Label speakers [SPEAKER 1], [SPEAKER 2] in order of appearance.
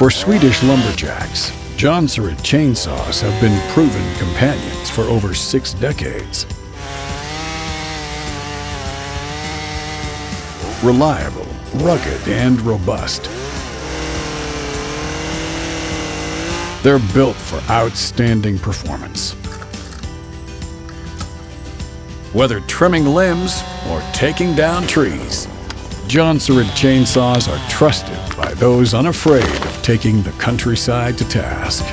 [SPEAKER 1] For Swedish lumberjacks, Jonsered chainsaws have been proven companions for over 6 decades. Reliable, rugged, and robust. They're built for outstanding performance. Whether trimming limbs or taking down trees, Jonsered chainsaws are trusted by those unafraid of taking the countryside to task.